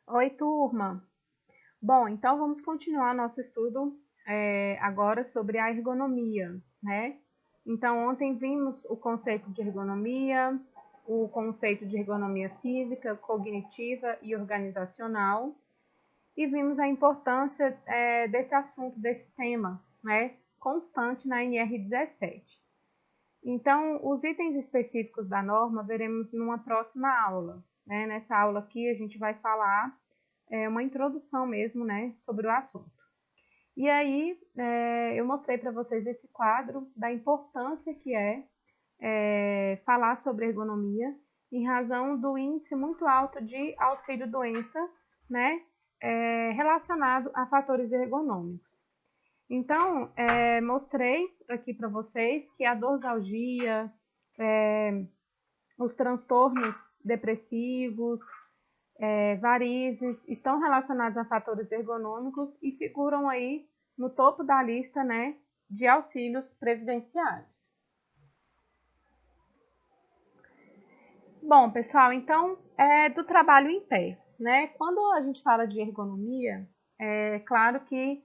Oi, turma! Bom, então vamos continuar nosso estudo agora sobre a ergonomia, né? Então, ontem vimos o conceito de ergonomia, o conceito de ergonomia física, cognitiva e organizacional, e vimos a importância desse assunto, desse tema, né? Constante na NR17. Então, os itens específicos da norma veremos numa próxima aula, né? Nessa aula aqui a gente vai falar uma introdução mesmo, né, sobre o assunto. E aí, eu mostrei para vocês esse quadro da importância que falar sobre ergonomia em razão do índice muito alto de auxílio-doença, né, relacionado a fatores ergonômicos. Então, mostrei aqui para vocês que a dorsalgia, os transtornos depressivos, varizes, estão relacionados a fatores ergonômicos e figuram aí no topo da lista, né, de auxílios previdenciários. Bom, pessoal, então, do trabalho em pé, né? Quando a gente fala de ergonomia, é claro que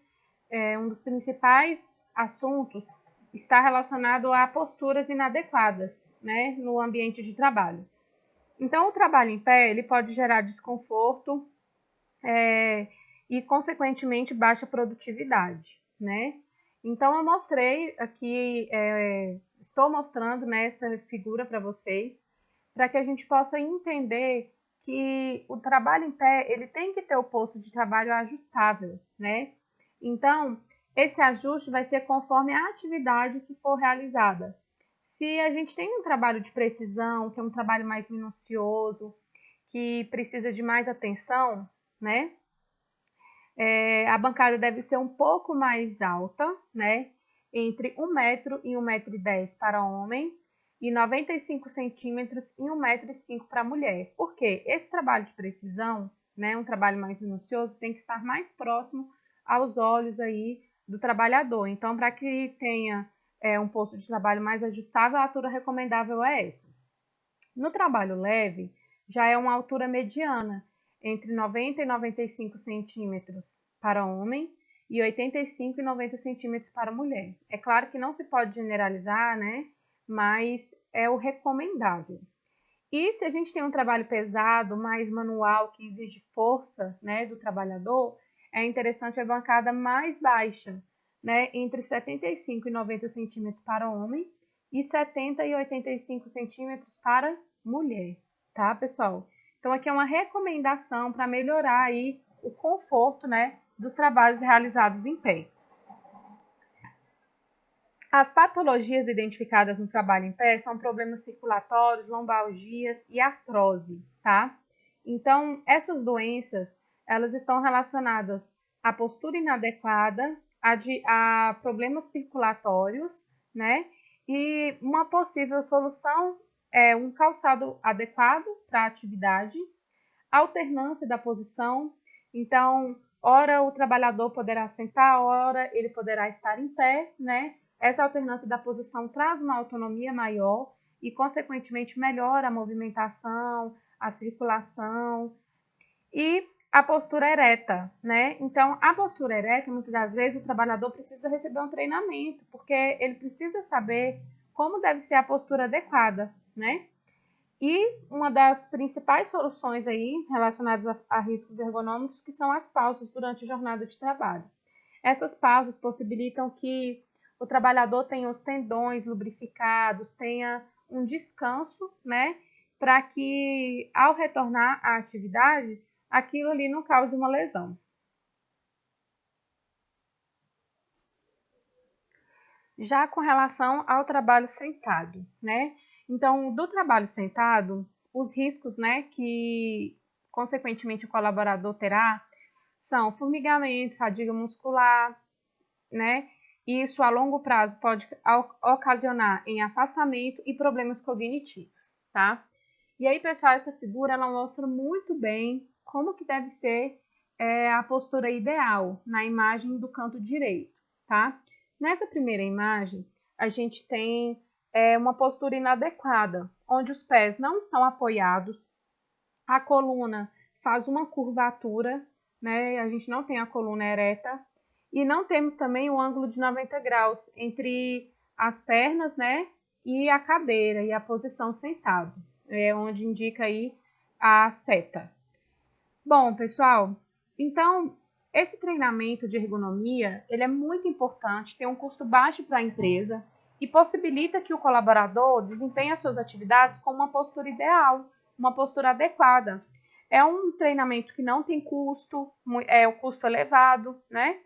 um dos principais assuntos está relacionado a posturas inadequadas, né, no ambiente de trabalho. Então, o trabalho em pé, ele pode gerar desconforto, e, consequentemente, baixa produtividade, né? Então, eu mostrei aqui, estou mostrando nessa figura para vocês, para que a gente possa entender que o trabalho em pé, ele tem que ter o posto de trabalho ajustável, né? Então, esse ajuste vai ser conforme a atividade que for realizada. Se a gente tem um trabalho de precisão, que é um trabalho mais minucioso, que precisa de mais atenção, né? A bancada deve ser um pouco mais alta, né? Entre 1 metro e 1,10 m para homem e 95 centímetros e 1,05 m para mulher. Por quê? Esse trabalho de precisão, né, um trabalho mais minucioso, tem que estar mais próximo aos olhos aí do trabalhador. Então, para que tenha um posto de trabalho mais ajustável, a altura recomendável é essa. No trabalho leve, já é uma altura mediana, entre 90 e 95 centímetros para homem e 85 e 90 centímetros para mulher. É claro que não se pode generalizar, né? Mas é o recomendável. E se a gente tem um trabalho pesado, mais manual, que exige força, né, do trabalhador, é interessante a bancada mais baixa, né, entre 75 e 90 centímetros para homem e 70 e 85 centímetros para mulher, tá, pessoal? Então, aqui é uma recomendação para melhorar aí o conforto, né, dos trabalhos realizados em pé. As patologias identificadas no trabalho em pé são problemas circulatórios, lombalgias e artrose, tá? Então, essas doenças, elas estão relacionadas à postura inadequada, a problemas circulatórios, né? E uma possível solução é um calçado adequado para a atividade, alternância da posição. Então, ora o trabalhador poderá sentar, ora ele poderá estar em pé, né? Essa alternância da posição traz uma autonomia maior e, consequentemente, melhora a movimentação, a circulação e a postura ereta, né? Então, a postura ereta, muitas das vezes, o trabalhador precisa receber um treinamento, porque ele precisa saber como deve ser a postura adequada, né? E uma das principais soluções aí relacionadas a riscos ergonômicos, que são as pausas durante a jornada de trabalho. Essas pausas possibilitam que o trabalhador tenha os tendões lubrificados, tenha um descanso, né? Para que ao retornar à atividade, aquilo ali não cause uma lesão. Já com relação ao trabalho sentado, né? Então, do trabalho sentado, os riscos, né, que consequentemente o colaborador terá são formigamento, fadiga muscular, né? Isso a longo prazo pode ocasionar em afastamento e problemas cognitivos, tá? E aí, pessoal, essa figura ela mostra muito bem como que deve ser a postura ideal na imagem do canto direito, tá? Nessa primeira imagem, a gente tem uma postura inadequada, onde os pés não estão apoiados, a coluna faz uma curvatura, né? A gente não tem a coluna ereta e não temos também o ângulo de 90 graus entre as pernas, né? E a cadeira e a posição sentado, onde indica aí a seta. Bom, pessoal, então esse treinamento de ergonomia, ele é muito importante, tem um custo baixo para a empresa e possibilita que o colaborador desempenhe as suas atividades com uma postura ideal, uma postura adequada. É um treinamento que não tem custo, é o custo elevado, né?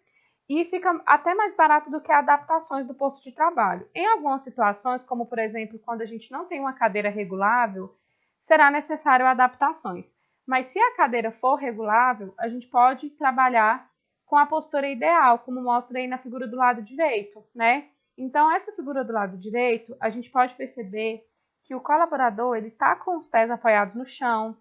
E fica até mais barato do que adaptações do posto de trabalho. Em algumas situações, como por exemplo, quando a gente não tem uma cadeira regulável, será necessário adaptações. Mas se a cadeira for regulável, a gente pode trabalhar com a postura ideal, como mostra aí na figura do lado direito, né? Então, essa figura do lado direito, a gente pode perceber que o colaborador ele está com os pés apoiados no chão,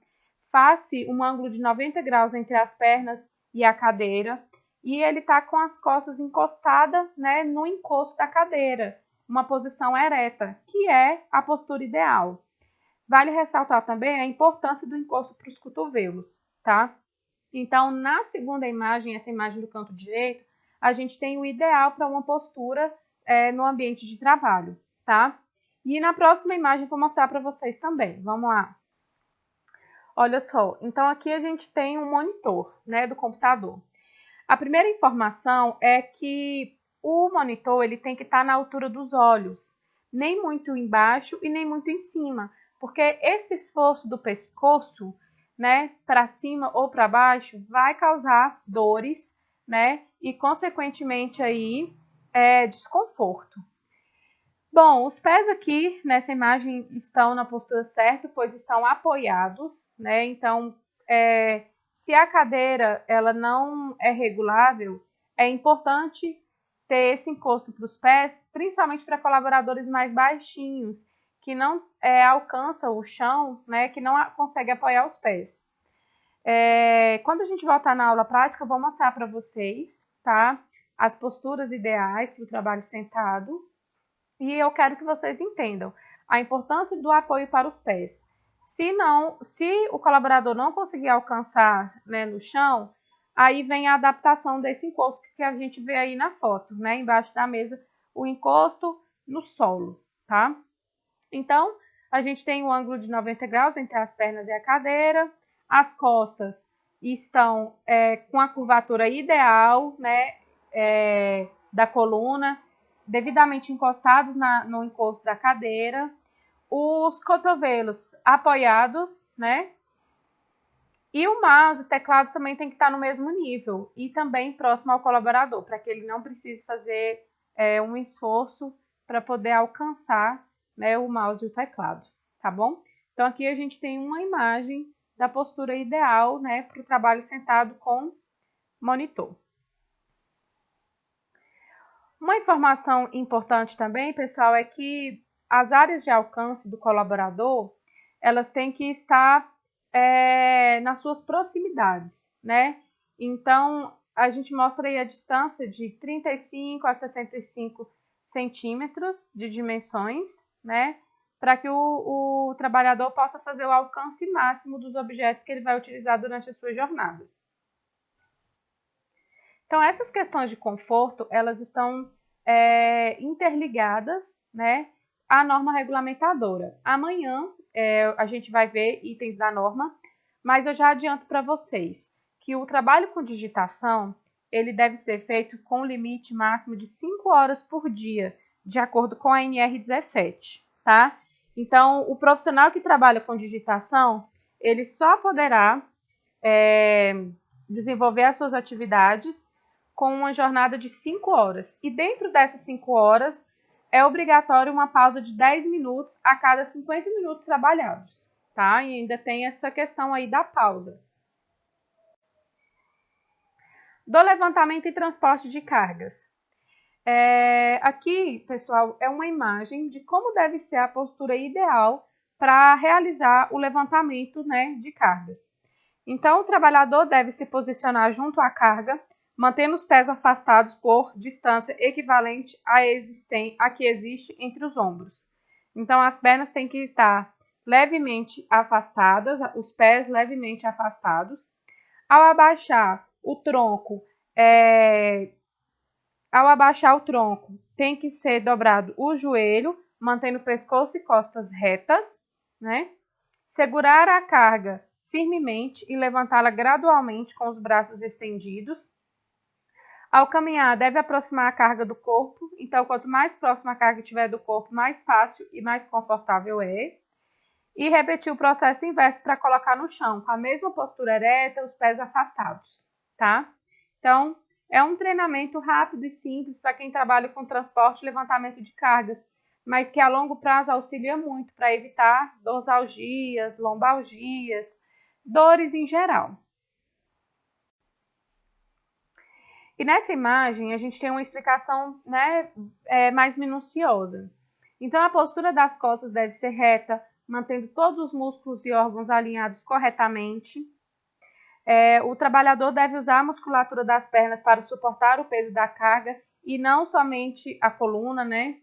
faz-se um ângulo de 90 graus entre as pernas e a cadeira, e ele está com as costas encostadas, né, no encosto da cadeira, uma posição ereta, que é a postura ideal. Vale ressaltar também a importância do encosto para os cotovelos, tá? Então, na segunda imagem, essa imagem do canto direito, a gente tem o ideal para uma postura no ambiente de trabalho, tá? E na próxima imagem eu vou mostrar para vocês também. Vamos lá. Olha só, então aqui a gente tem um monitor, né, do computador. A primeira informação é que o monitor ele tem que estar na altura dos olhos, nem muito embaixo e nem muito em cima, porque esse esforço do pescoço, né, para cima ou para baixo, vai causar dores, né, e consequentemente aí desconforto. Bom, os pés aqui nessa imagem estão na postura certa, pois estão apoiados, né? Então, se a cadeira ela não é regulável, é importante ter esse encosto para os pés, principalmente para colaboradores mais baixinhos, que não alcançam o chão, né? Que não conseguem apoiar os pés. Quando a gente voltar na aula prática, eu vou mostrar para vocês, tá? As posturas ideais para o trabalho sentado. E eu quero que vocês entendam a importância do apoio para os pés. Se o colaborador não conseguir alcançar, né, no chão, aí vem a adaptação desse encosto que a gente vê aí na foto, né, embaixo da mesa, o encosto no solo, tá? Então, a gente tem um ângulo de 90 graus entre as pernas e a cadeira, as costas estão com a curvatura ideal, né, da coluna, devidamente encostados no encosto da cadeira, os cotovelos apoiados, né? E o mouse, o teclado também tem que estar no mesmo nível e também próximo ao colaborador, para que ele não precise fazer um esforço para poder alcançar, né, o mouse e o teclado, tá bom? Então aqui a gente tem uma imagem da postura ideal, né, para o trabalho sentado com monitor. Uma informação importante também, pessoal, é que as áreas de alcance do colaborador, elas têm que estar nas suas proximidades, né? Então, a gente mostra aí a distância de 35 a 65 centímetros de dimensões, né? Para que o trabalhador possa fazer o alcance máximo dos objetos que ele vai utilizar durante a sua jornada. Então, essas questões de conforto, elas estão interligadas, né, à norma regulamentadora. Amanhã a gente vai ver itens da norma, mas eu já adianto para vocês que o trabalho com digitação, ele deve ser feito com limite máximo de 5 horas por dia, de acordo com a NR17, tá? Então, o profissional que trabalha com digitação, ele só poderá desenvolver as suas atividades com uma jornada de 5 horas. E dentro dessas 5 horas, é obrigatório uma pausa de 10 minutos a cada 50 minutos trabalhados, tá? E ainda tem essa questão aí da pausa. Do levantamento e transporte de cargas. Aqui, pessoal, é uma imagem de como deve ser a postura ideal para realizar o levantamento, né, de cargas. Então, o trabalhador deve se posicionar junto à carga, mantendo os pés afastados por distância equivalente à que existe entre os ombros. Então, as pernas têm que estar levemente afastadas, os pés levemente afastados. Ao abaixar o tronco, tem que ser dobrado o joelho, mantendo o pescoço e costas retas, né? Segurar a carga firmemente e levantá-la gradualmente com os braços estendidos. Ao caminhar, deve aproximar a carga do corpo, então quanto mais próxima a carga estiver do corpo, mais fácil e mais confortável é. E repetir o processo inverso para colocar no chão, com a mesma postura ereta, os pés afastados, tá? Então, é um treinamento rápido e simples para quem trabalha com transporte e levantamento de cargas, mas que a longo prazo auxilia muito para evitar dorsalgias, lombalgias, dores em geral. E nessa imagem a gente tem uma explicação, né, mais minuciosa. Então a postura das costas deve ser reta, mantendo todos os músculos e órgãos alinhados corretamente. O trabalhador deve usar a musculatura das pernas para suportar o peso da carga e não somente a coluna, né?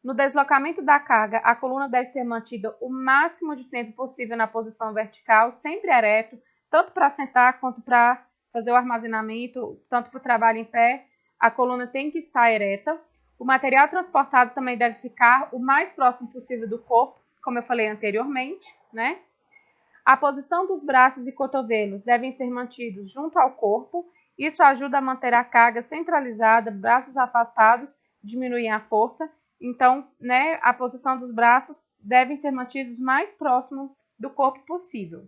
No deslocamento da carga, a coluna deve ser mantida o máximo de tempo possível na posição vertical, sempre ereto, tanto para sentar quanto para fazer o armazenamento, tanto para o trabalho em pé, a coluna tem que estar ereta. O material transportado também deve ficar o mais próximo possível do corpo, como eu falei anteriormente, né? A posição dos braços e cotovelos devem ser mantidos junto ao corpo. Isso ajuda a manter a carga centralizada, braços afastados, diminuir a força. Então, né, a posição dos braços devem ser mantidos mais próximo do corpo possível.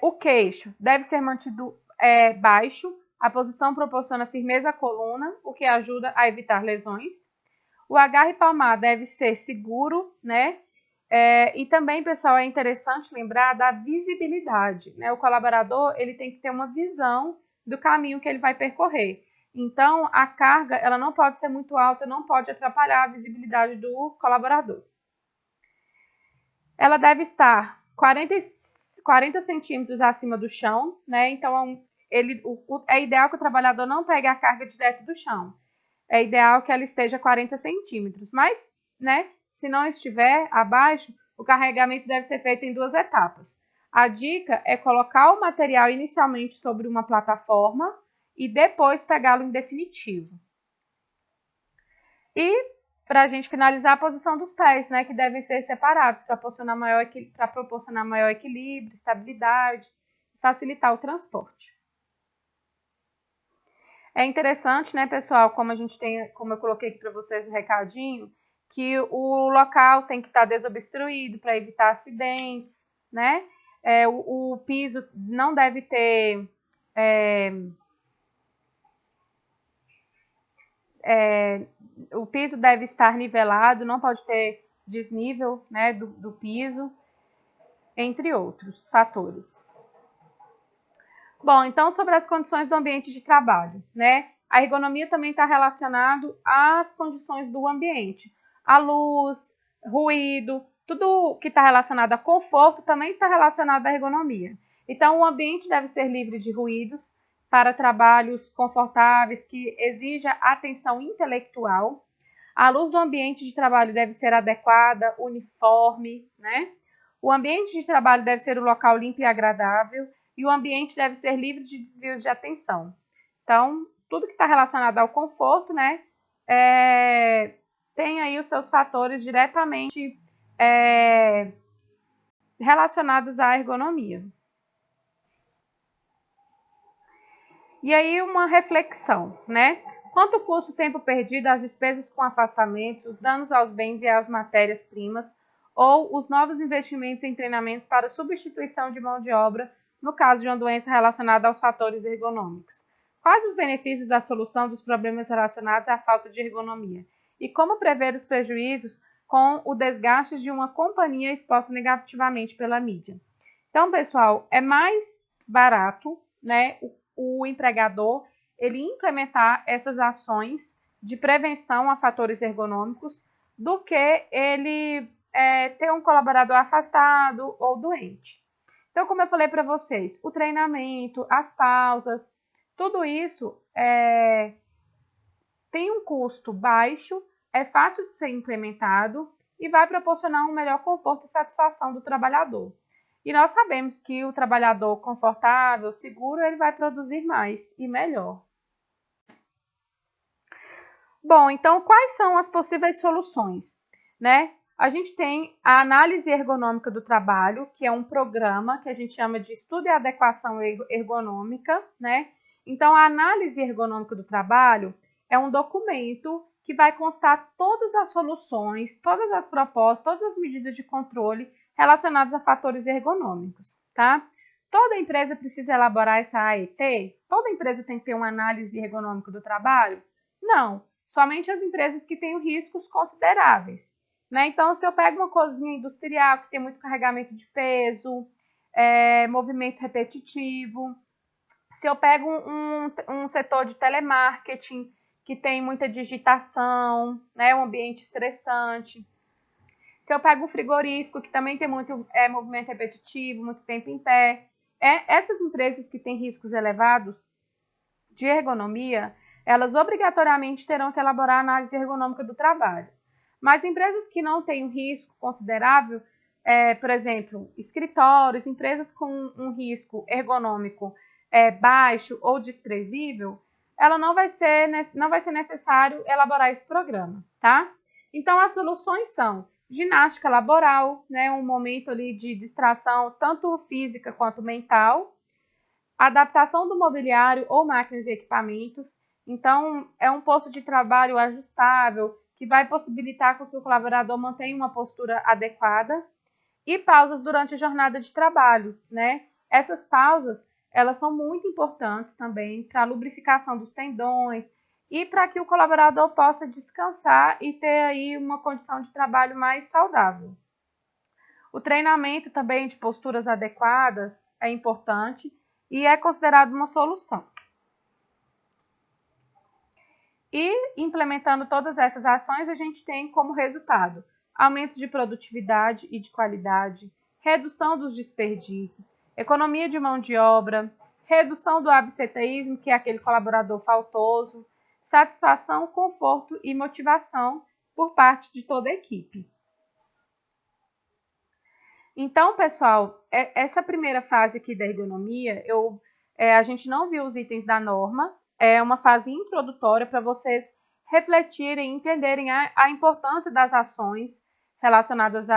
O queixo deve ser mantido baixo. A posição proporciona firmeza à coluna, o que ajuda a evitar lesões. O agarre palmar deve ser seguro, né? E também, pessoal, é interessante lembrar da visibilidade, né? O colaborador ele tem que ter uma visão do caminho que ele vai percorrer. Então, a carga ela não pode ser muito alta, não pode atrapalhar a visibilidade do colaborador. Ela deve estar 40 centímetros acima do chão, né? Então, é ideal que o trabalhador não pegue a carga direto do chão. É ideal que ela esteja 40 centímetros, mas, né? Se não estiver abaixo, o carregamento deve ser feito em 2 etapas. A dica é colocar o material inicialmente sobre uma plataforma e depois pegá-lo em definitivo. E, para a gente finalizar, a posição dos pés, né, que devem ser separados para proporcionar maior equilíbrio, estabilidade e facilitar o transporte. É interessante, né, pessoal, como eu coloquei aqui para vocês o recadinho, que o local tem que estar desobstruído para evitar acidentes, né? O piso não deve ter o piso deve estar nivelado, não pode ter desnível, né, do piso, entre outros fatores. Bom, então sobre as condições do ambiente de trabalho, né? A ergonomia também está relacionada às condições do ambiente. A luz, ruído, tudo que está relacionado a conforto também está relacionado à ergonomia. Então, o ambiente deve ser livre de ruídos para trabalhos confortáveis que exija atenção intelectual. A luz do ambiente de trabalho deve ser adequada, uniforme, né? O ambiente de trabalho deve ser um local limpo e agradável e o ambiente deve ser livre de desvios de atenção. Então, tudo que está relacionado ao conforto, né, tem aí os seus fatores diretamente relacionados à ergonomia. E aí uma reflexão, né? Quanto custa o tempo perdido, as despesas com afastamentos, os danos aos bens e às matérias-primas, ou os novos investimentos em treinamentos para substituição de mão de obra, no caso de uma doença relacionada aos fatores ergonômicos? Quais os benefícios da solução dos problemas relacionados à falta de ergonomia? E como prever os prejuízos com o desgaste de uma companhia exposta negativamente pela mídia? Então, pessoal, é mais barato, né, o empregador ele implementar essas ações de prevenção a fatores ergonômicos do que ele ter um colaborador afastado ou doente. Então, como eu falei para vocês, o treinamento, as pausas, tudo isso tem um custo baixo, é fácil de ser implementado e vai proporcionar um melhor conforto e satisfação do trabalhador. E nós sabemos que o trabalhador confortável, seguro, ele vai produzir mais e melhor. Bom, então quais são as possíveis soluções, né? A gente tem a análise ergonômica do trabalho, que é um programa que a gente chama de estudo e adequação ergonômica, né? Então, a análise ergonômica do trabalho é um documento que vai constar todas as soluções, todas as propostas, todas as medidas de controle relacionadas a fatores ergonômicos, tá? Toda empresa precisa elaborar essa AET? Toda empresa tem que ter uma análise ergonômica do trabalho? Não, somente as empresas que têm riscos consideráveis. Né? Então, se eu pego uma cozinha industrial que tem muito carregamento de peso, movimento repetitivo, se eu pego um setor de telemarketing que tem muita digitação, né, um ambiente estressante, se eu pego um frigorífico que também tem muito movimento repetitivo, muito tempo em pé, essas empresas que têm riscos elevados de ergonomia, elas obrigatoriamente terão que elaborar a análise ergonômica do trabalho. Mas empresas que não têm um risco considerável, por exemplo, escritórios, empresas com um risco ergonômico baixo ou desprezível, não vai ser necessário elaborar esse programa, tá? Então, as soluções são ginástica laboral, né, um momento ali de distração, tanto física quanto mental, adaptação do mobiliário ou máquinas e equipamentos. Então, é um posto de trabalho ajustável, que vai possibilitar que o colaborador mantenha uma postura adequada, e pausas durante a jornada de trabalho, né? Essas pausas, elas são muito importantes também para a lubrificação dos tendões e para que o colaborador possa descansar e ter aí uma condição de trabalho mais saudável. O treinamento também de posturas adequadas é importante e é considerado uma solução. E implementando todas essas ações, a gente tem como resultado aumentos de produtividade e de qualidade, redução dos desperdícios, economia de mão de obra, redução do absenteísmo, que é aquele colaborador faltoso, satisfação, conforto e motivação por parte de toda a equipe. Então, pessoal, essa primeira fase aqui da ergonomia, a gente não viu os itens da norma, é uma fase introdutória para vocês refletirem, entenderem a importância das ações relacionadas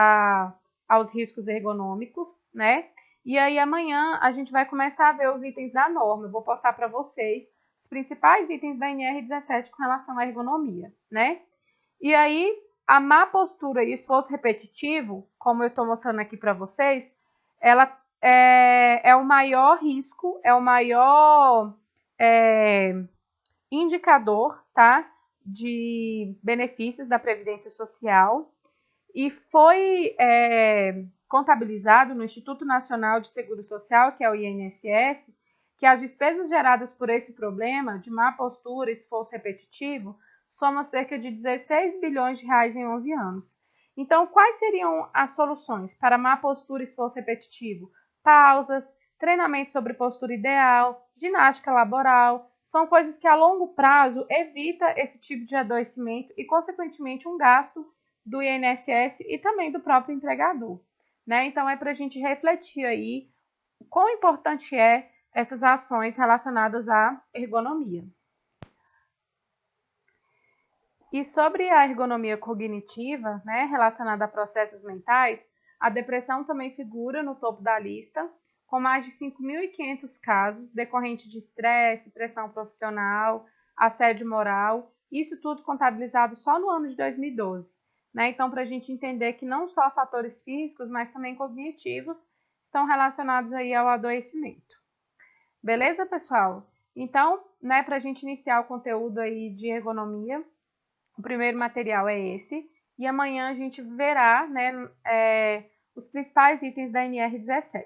aos riscos ergonômicos, né? E aí amanhã a gente vai começar a ver os itens da norma. Eu vou postar para vocês os principais itens da NR17 com relação à ergonomia, né? E aí, a má postura e esforço repetitivo, como eu estou mostrando aqui para vocês, ela é o maior risco, é o maior indicador, tá, de benefícios da Previdência Social e foi contabilizado no Instituto Nacional de Seguro Social, que é o INSS, que as despesas geradas por esse problema de má postura e esforço repetitivo soma cerca de 16 bilhões de reais em 11 anos. Então, quais seriam as soluções para má postura e esforço repetitivo? Pausas, treinamento sobre postura ideal, ginástica laboral, são coisas que a longo prazo evita esse tipo de adoecimento e, consequentemente, um gasto do INSS e também do próprio empregador. Né? Então, é para a gente refletir aí o quão importante essas ações relacionadas à ergonomia. E sobre a ergonomia cognitiva, né, relacionada a processos mentais, a depressão também figura no topo da lista, com mais de 5.500 casos decorrentes de estresse, pressão profissional, assédio moral, isso tudo contabilizado só no ano de 2012. Né? Então, para a gente entender que não só fatores físicos, mas também cognitivos estão relacionados aí ao adoecimento. Beleza, pessoal? Então, né, para a gente iniciar o conteúdo aí de ergonomia, o primeiro material é esse, e amanhã a gente verá, né, os principais itens da NR17.